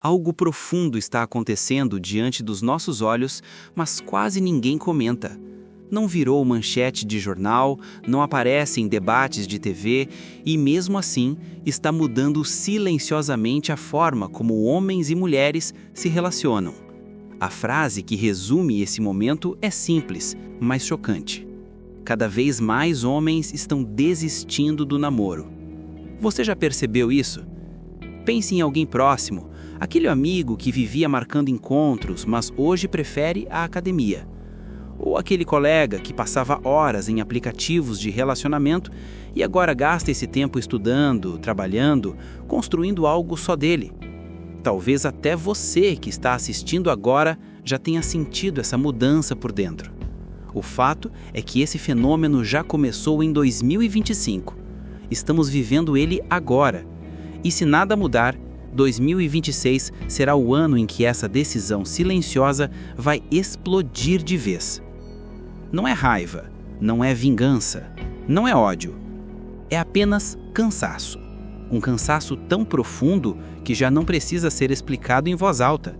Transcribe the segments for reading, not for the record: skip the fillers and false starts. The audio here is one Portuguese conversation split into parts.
Algo profundo está acontecendo diante dos nossos olhos, mas quase ninguém comenta. Não virou manchete de jornal, não aparece em debates de TV e, mesmo assim, está mudando silenciosamente a forma como homens e mulheres se relacionam. A frase que resume esse momento é simples, mas chocante. Cada vez mais homens estão desistindo do namoro. Você já percebeu isso? Pense em alguém próximo, aquele amigo que vivia marcando encontros, mas hoje prefere a academia. Ou aquele colega que passava horas em aplicativos de relacionamento e agora gasta esse tempo estudando, trabalhando, construindo algo só dele. Talvez até você que está assistindo agora já tenha sentido essa mudança por dentro. O fato é que esse fenômeno já começou em 2025. Estamos vivendo ele agora. E se nada mudar, 2026 será o ano em que essa decisão silenciosa vai explodir de vez. Não é raiva, não é vingança, não é ódio. É apenas cansaço. Um cansaço tão profundo que já não precisa ser explicado em voz alta.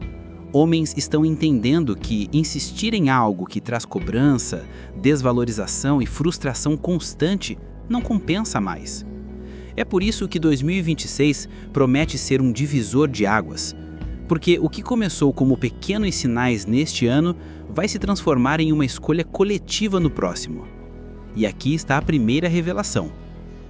Homens estão entendendo que insistir em algo que traz cobrança, desvalorização e frustração constante não compensa mais. É por isso que 2026 promete ser um divisor de águas. Porque o que começou como pequenos sinais neste ano vai se transformar em uma escolha coletiva no próximo. E aqui está a primeira revelação.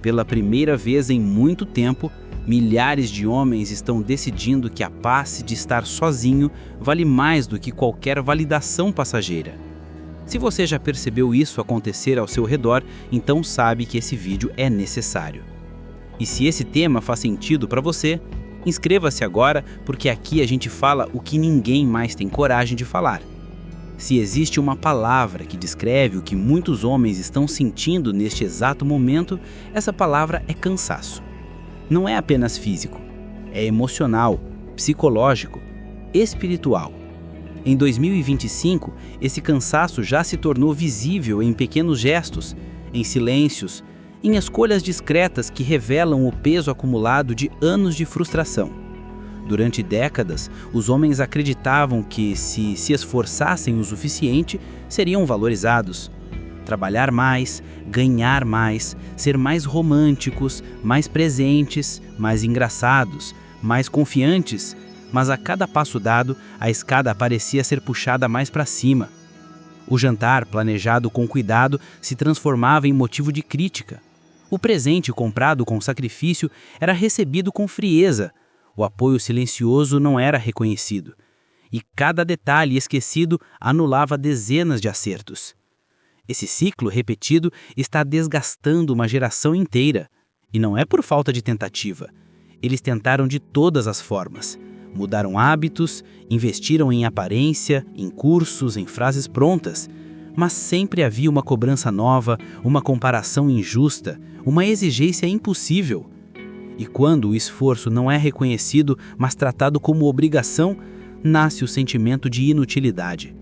Pela primeira vez em muito tempo, milhares de homens estão decidindo que a paz de estar sozinho vale mais do que qualquer validação passageira. Se você já percebeu isso acontecer ao seu redor, então sabe que esse vídeo é necessário. E se esse tema faz sentido para você, inscreva-se agora, porque aqui a gente fala o que ninguém mais tem coragem de falar. Se existe uma palavra que descreve o que muitos homens estão sentindo neste exato momento, essa palavra é cansaço. Não é apenas físico, é emocional, psicológico, espiritual. Em 2025, esse cansaço já se tornou visível em pequenos gestos, em silêncios, em escolhas discretas que revelam o peso acumulado de anos de frustração. Durante décadas, os homens acreditavam que, se esforçassem o suficiente, seriam valorizados. Trabalhar mais, ganhar mais, ser mais românticos, mais presentes, mais engraçados, mais confiantes, mas a cada passo dado, a escada parecia ser puxada mais para cima. O jantar, planejado com cuidado, se transformava em motivo de crítica. O presente comprado com sacrifício era recebido com frieza. O apoio silencioso não era reconhecido. E cada detalhe esquecido anulava dezenas de acertos. Esse ciclo repetido está desgastando uma geração inteira. E não é por falta de tentativa. Eles tentaram de todas as formas. Mudaram hábitos, investiram em aparência, em cursos, em frases prontas. Mas sempre havia uma cobrança nova, uma comparação injusta, uma exigência impossível. E quando o esforço não é reconhecido, mas tratado como obrigação, nasce o sentimento de inutilidade.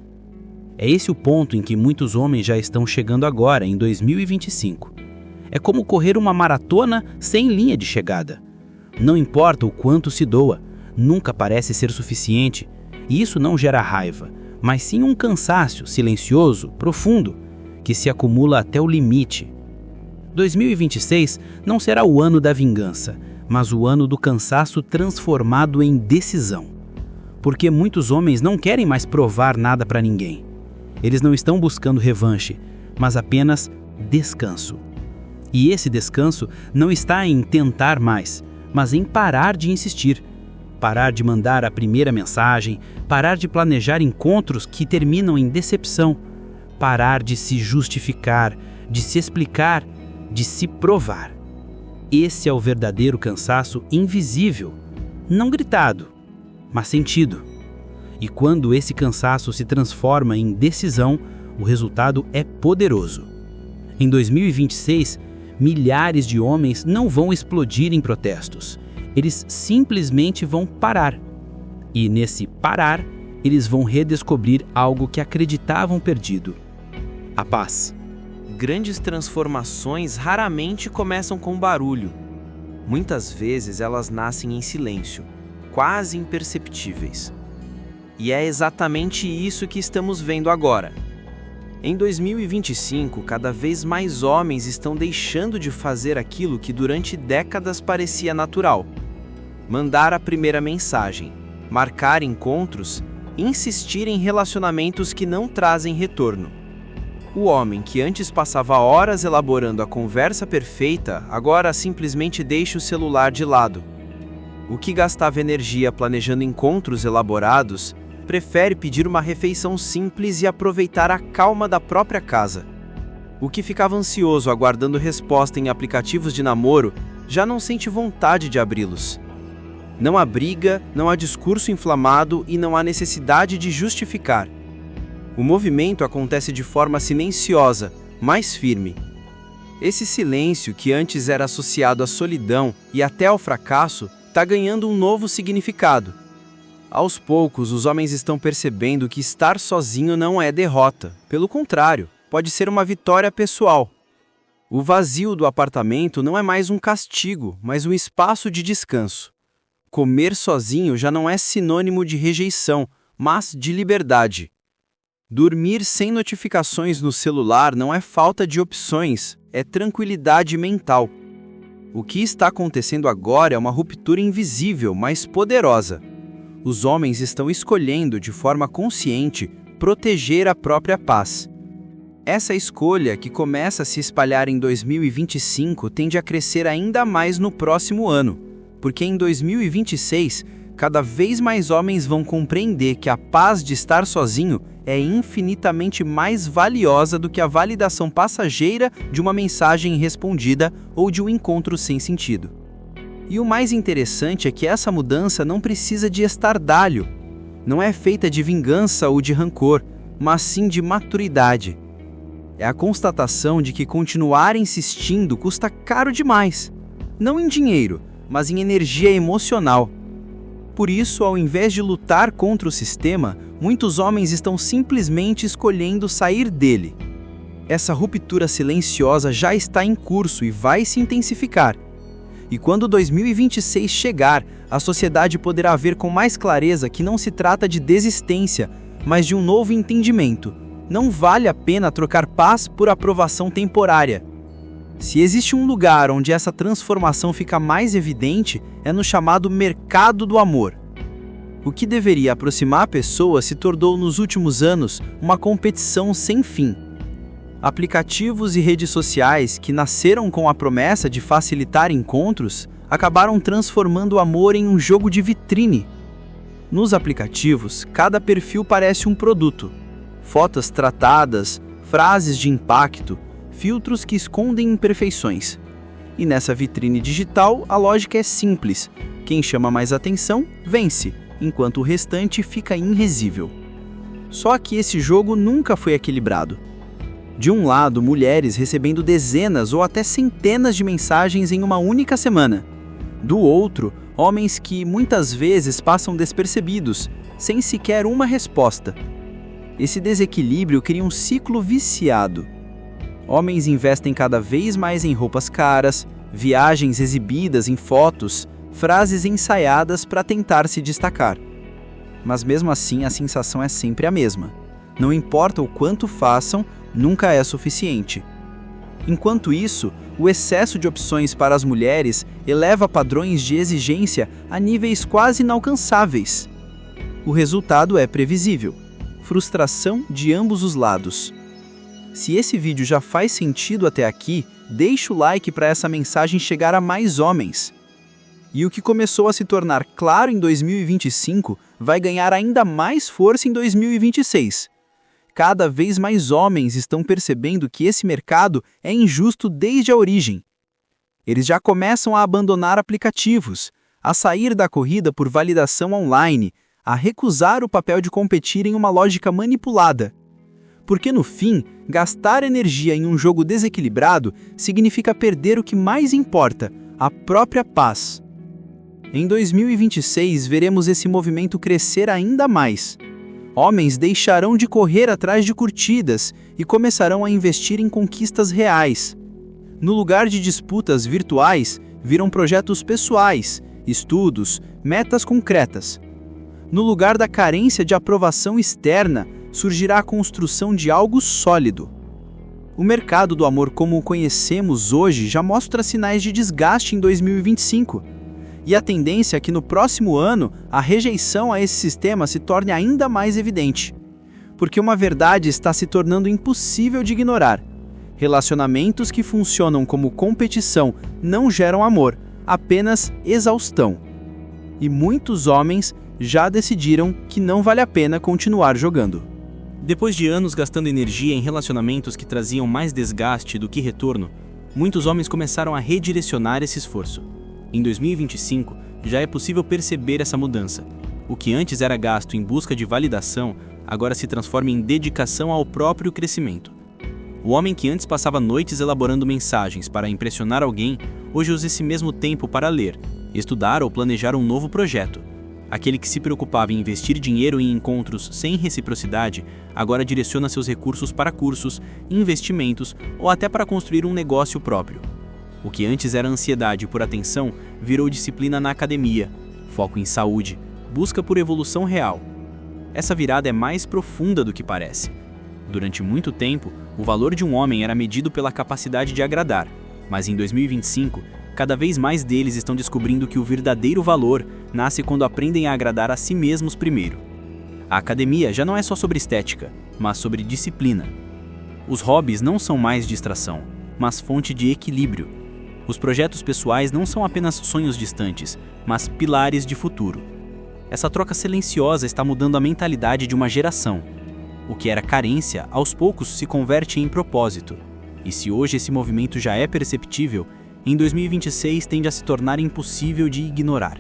É esse o ponto em que muitos homens já estão chegando agora, em 2025. É como correr uma maratona sem linha de chegada. Não importa o quanto se doa, nunca parece ser suficiente, e isso não gera raiva, mas sim um cansaço silencioso, profundo, que se acumula até o limite. 2026 não será o ano da vingança, mas o ano do cansaço transformado em decisão. Porque muitos homens não querem mais provar nada para ninguém. Eles não estão buscando revanche, mas apenas descanso. E esse descanso não está em tentar mais, mas em parar de insistir. Parar de mandar a primeira mensagem, parar de planejar encontros que terminam em decepção, parar de se justificar, de se explicar, de se provar. Esse é o verdadeiro cansaço invisível, não gritado, mas sentido. E quando esse cansaço se transforma em decisão, o resultado é poderoso. Em 2026, milhares de homens não vão explodir em protestos. Eles simplesmente vão parar. E nesse parar, eles vão redescobrir algo que acreditavam perdido: a paz. Grandes transformações raramente começam com barulho. Muitas vezes elas nascem em silêncio, quase imperceptíveis. E é exatamente isso que estamos vendo agora. Em 2025, cada vez mais homens estão deixando de fazer aquilo que durante décadas parecia natural: mandar a primeira mensagem, marcar encontros, insistir em relacionamentos que não trazem retorno. O homem que antes passava horas elaborando a conversa perfeita, agora simplesmente deixa o celular de lado. O que gastava energia planejando encontros elaborados, prefere pedir uma refeição simples e aproveitar a calma da própria casa. O que ficava ansioso aguardando resposta em aplicativos de namoro, já não sente vontade de abri-los. Não há briga, não há discurso inflamado e não há necessidade de justificar. O movimento acontece de forma silenciosa, mais firme. Esse silêncio, que antes era associado à solidão e até ao fracasso, está ganhando um novo significado. Aos poucos, os homens estão percebendo que estar sozinho não é derrota. Pelo contrário, pode ser uma vitória pessoal. O vazio do apartamento não é mais um castigo, mas um espaço de descanso. Comer sozinho já não é sinônimo de rejeição, mas de liberdade. Dormir sem notificações no celular não é falta de opções, é tranquilidade mental. O que está acontecendo agora é uma ruptura invisível, mas poderosa. Os homens estão escolhendo, de forma consciente, proteger a própria paz. Essa escolha, que começa a se espalhar em 2025, tende a crescer ainda mais no próximo ano, porque em 2026, cada vez mais homens vão compreender que a paz de estar sozinho é infinitamente mais valiosa do que a validação passageira de uma mensagem respondida ou de um encontro sem sentido. E o mais interessante é que essa mudança não precisa de estardalho. Não é feita de vingança ou de rancor, mas sim de maturidade. É a constatação de que continuar insistindo custa caro demais. Não em dinheiro, mas em energia emocional. Por isso, ao invés de lutar contra o sistema, muitos homens estão simplesmente escolhendo sair dele. Essa ruptura silenciosa já está em curso e vai se intensificar. E quando 2026 chegar, a sociedade poderá ver com mais clareza que não se trata de desistência, mas de um novo entendimento. Não vale a pena trocar paz por aprovação temporária. Se existe um lugar onde essa transformação fica mais evidente, é no chamado mercado do amor. O que deveria aproximar pessoas se tornou nos últimos anos uma competição sem fim. Aplicativos e redes sociais que nasceram com a promessa de facilitar encontros acabaram transformando o amor em um jogo de vitrine. Nos aplicativos, cada perfil parece um produto. Fotos tratadas, frases de impacto, filtros que escondem imperfeições. E nessa vitrine digital, a lógica é simples: quem chama mais atenção, vence, enquanto o restante fica irrisível. Só que esse jogo nunca foi equilibrado. De um lado, mulheres recebendo dezenas ou até centenas de mensagens em uma única semana. Do outro, homens que muitas vezes passam despercebidos, sem sequer uma resposta. Esse desequilíbrio cria um ciclo viciado. Homens investem cada vez mais em roupas caras, viagens exibidas em fotos, frases ensaiadas para tentar se destacar. Mas mesmo assim, a sensação é sempre a mesma. Não importa o quanto façam, nunca é suficiente. Enquanto isso, o excesso de opções para as mulheres eleva padrões de exigência a níveis quase inalcançáveis. O resultado é previsível: frustração de ambos os lados. Se esse vídeo já faz sentido até aqui, deixa o like para essa mensagem chegar a mais homens. E o que começou a se tornar claro em 2025 vai ganhar ainda mais força em 2026. Cada vez mais homens estão percebendo que esse mercado é injusto desde a origem. Eles já começam a abandonar aplicativos, a sair da corrida por validação online, a recusar o papel de competir em uma lógica manipulada. Porque no fim, gastar energia em um jogo desequilibrado significa perder o que mais importa, a própria paz. Em 2026, veremos esse movimento crescer ainda mais. Homens deixarão de correr atrás de curtidas e começarão a investir em conquistas reais. No lugar de disputas virtuais, viram projetos pessoais, estudos, metas concretas. No lugar da carência de aprovação externa, surgirá a construção de algo sólido. O mercado do amor como o conhecemos hoje já mostra sinais de desgaste em 2025. E a tendência é que no próximo ano a rejeição a esse sistema se torne ainda mais evidente. Porque uma verdade está se tornando impossível de ignorar. Relacionamentos que funcionam como competição não geram amor, apenas exaustão. E muitos homens já decidiram que não vale a pena continuar jogando. Depois de anos gastando energia em relacionamentos que traziam mais desgaste do que retorno, muitos homens começaram a redirecionar esse esforço. Em 2025, já é possível perceber essa mudança. O que antes era gasto em busca de validação, agora se transforma em dedicação ao próprio crescimento. O homem que antes passava noites elaborando mensagens para impressionar alguém, hoje usa esse mesmo tempo para ler, estudar ou planejar um novo projeto. Aquele que se preocupava em investir dinheiro em encontros sem reciprocidade, agora direciona seus recursos para cursos, investimentos ou até para construir um negócio próprio. O que antes era ansiedade por atenção, virou disciplina na academia, foco em saúde, busca por evolução real. Essa virada é mais profunda do que parece. Durante muito tempo, o valor de um homem era medido pela capacidade de agradar, mas em 2025, cada vez mais deles estão descobrindo que o verdadeiro valor nasce quando aprendem a agradar a si mesmos primeiro. A academia já não é só sobre estética, mas sobre disciplina. Os hobbies não são mais distração, mas fonte de equilíbrio. Os projetos pessoais não são apenas sonhos distantes, mas pilares de futuro. Essa troca silenciosa está mudando a mentalidade de uma geração. O que era carência, aos poucos se converte em propósito. E se hoje esse movimento já é perceptível, em 2026 tende a se tornar impossível de ignorar.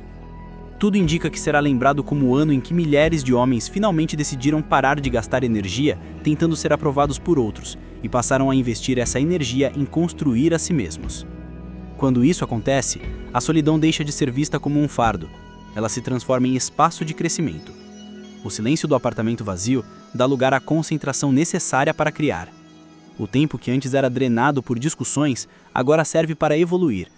Tudo indica que será lembrado como o ano em que milhares de homens finalmente decidiram parar de gastar energia tentando ser aprovados por outros e passaram a investir essa energia em construir a si mesmos. Quando isso acontece, a solidão deixa de ser vista como um fardo. Ela se transforma em espaço de crescimento. O silêncio do apartamento vazio dá lugar à concentração necessária para criar. O tempo que antes era drenado por discussões, agora serve para evoluir.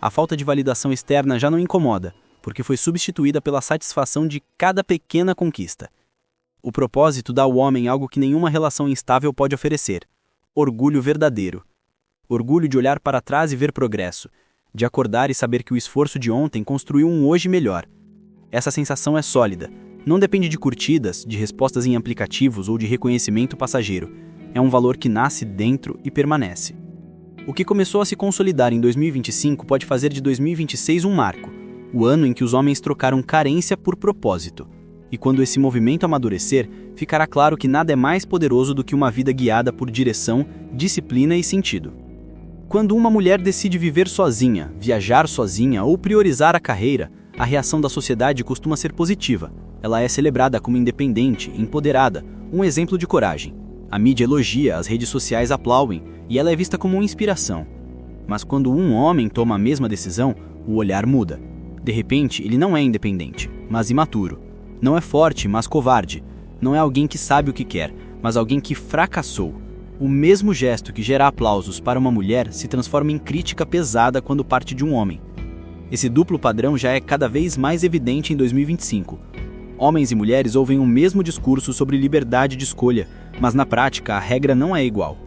A falta de validação externa já não incomoda, porque foi substituída pela satisfação de cada pequena conquista. O propósito dá ao homem algo que nenhuma relação instável pode oferecer: orgulho verdadeiro. Orgulho de olhar para trás e ver progresso, de acordar e saber que o esforço de ontem construiu um hoje melhor. Essa sensação é sólida, não depende de curtidas, de respostas em aplicativos ou de reconhecimento passageiro. É um valor que nasce dentro e permanece. O que começou a se consolidar em 2025 pode fazer de 2026 um marco, o ano em que os homens trocaram carência por propósito. E quando esse movimento amadurecer, ficará claro que nada é mais poderoso do que uma vida guiada por direção, disciplina e sentido. Quando uma mulher decide viver sozinha, viajar sozinha ou priorizar a carreira, a reação da sociedade costuma ser positiva. Ela é celebrada como independente, empoderada, um exemplo de coragem. A mídia elogia, as redes sociais aplaudem e ela é vista como uma inspiração. Mas quando um homem toma a mesma decisão, o olhar muda. De repente, ele não é independente, mas imaturo. Não é forte, mas covarde. Não é alguém que sabe o que quer, mas alguém que fracassou. O mesmo gesto que gera aplausos para uma mulher se transforma em crítica pesada quando parte de um homem. Esse duplo padrão já é cada vez mais evidente em 2025. Homens e mulheres ouvem o mesmo discurso sobre liberdade de escolha, mas na prática a regra não é igual.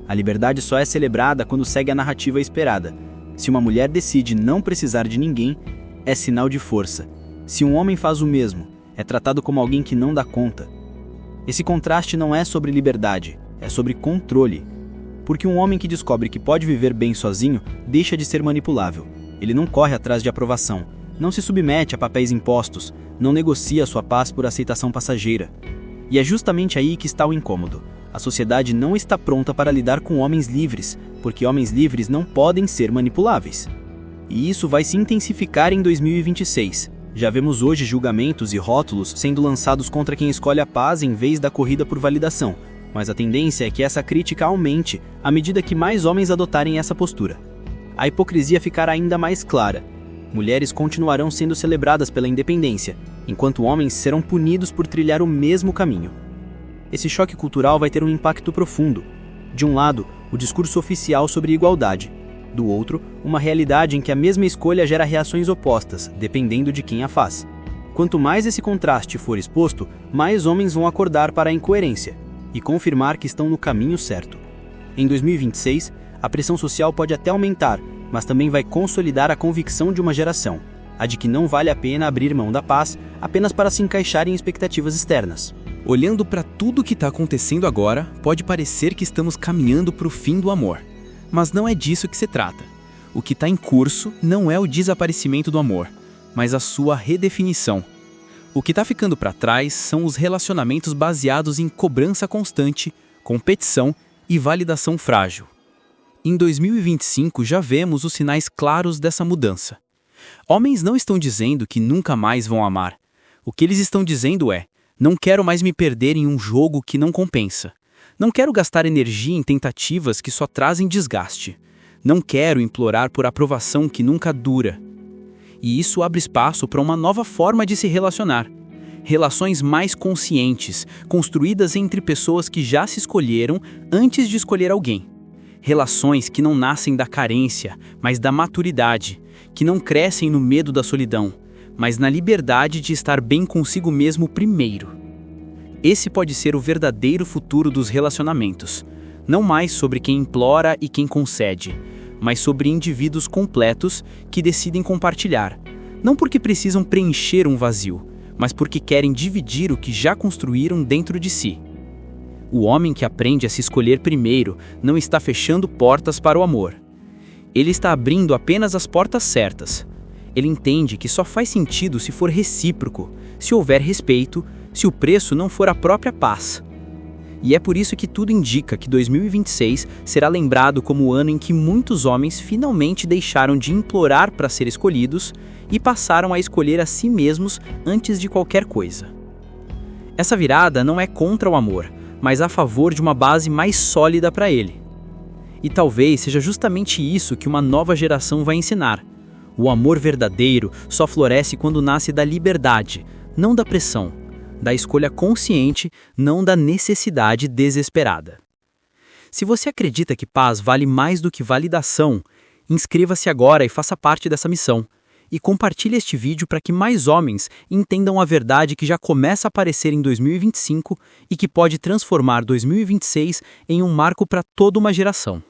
A liberdade só é celebrada quando segue a narrativa esperada. Se uma mulher decide não precisar de ninguém, é sinal de força. Se um homem faz o mesmo, é tratado como alguém que não dá conta. Esse contraste não é sobre liberdade, é sobre controle. Porque um homem que descobre que pode viver bem sozinho deixa de ser manipulável. Ele não corre atrás de aprovação, não se submete a papéis impostos, não negocia sua paz por aceitação passageira. E é justamente aí que está o incômodo. A sociedade não está pronta para lidar com homens livres, porque homens livres não podem ser manipuláveis. E isso vai se intensificar em 2026. Já vemos hoje julgamentos e rótulos sendo lançados contra quem escolhe a paz em vez da corrida por validação. Mas a tendência é que essa crítica aumente à medida que mais homens adotarem essa postura. A hipocrisia ficará ainda mais clara. Mulheres continuarão sendo celebradas pela independência, enquanto homens serão punidos por trilhar o mesmo caminho. Esse choque cultural vai ter um impacto profundo. De um lado, o discurso oficial sobre igualdade. Do outro, uma realidade em que a mesma escolha gera reações opostas, dependendo de quem a faz. Quanto mais esse contraste for exposto, mais homens vão acordar para a incoerência e confirmar que estão no caminho certo. Em 2026, a pressão social pode até aumentar, mas também vai consolidar a convicção de uma geração, a de que não vale a pena abrir mão da paz apenas para se encaixar em expectativas externas. Olhando para tudo o que está acontecendo agora, pode parecer que estamos caminhando para o fim do amor. Mas não é disso que se trata. O que está em curso não é o desaparecimento do amor, mas a sua redefinição. O que está ficando para trás são os relacionamentos baseados em cobrança constante, competição e validação frágil. Em 2025 já vemos os sinais claros dessa mudança. Homens não estão dizendo que nunca mais vão amar. O que eles estão dizendo é: não quero mais me perder em um jogo que não compensa. Não quero gastar energia em tentativas que só trazem desgaste. Não quero implorar por aprovação que nunca dura. E isso abre espaço para uma nova forma de se relacionar. Relações mais conscientes, construídas entre pessoas que já se escolheram antes de escolher alguém. Relações que não nascem da carência, mas da maturidade, que não crescem no medo da solidão, mas na liberdade de estar bem consigo mesmo primeiro. Esse pode ser o verdadeiro futuro dos relacionamentos, não mais sobre quem implora e quem concede, mas sobre indivíduos completos que decidem compartilhar, não porque precisam preencher um vazio, mas porque querem dividir o que já construíram dentro de si. O homem que aprende a se escolher primeiro não está fechando portas para o amor. Ele está abrindo apenas as portas certas. Ele entende que só faz sentido se for recíproco, se houver respeito, se o preço não for a própria paz. E é por isso que tudo indica que 2026 será lembrado como o ano em que muitos homens finalmente deixaram de implorar para ser escolhidos e passaram a escolher a si mesmos antes de qualquer coisa. Essa virada não é contra o amor, mas a favor de uma base mais sólida para ele. E talvez seja justamente isso que uma nova geração vai ensinar. O amor verdadeiro só floresce quando nasce da liberdade, não da pressão, da escolha consciente, não da necessidade desesperada. Se você acredita que paz vale mais do que validação, inscreva-se agora e faça parte dessa missão. E compartilhe este vídeo para que mais homens entendam a verdade que já começa a aparecer em 2025 e que pode transformar 2026 em um marco para toda uma geração.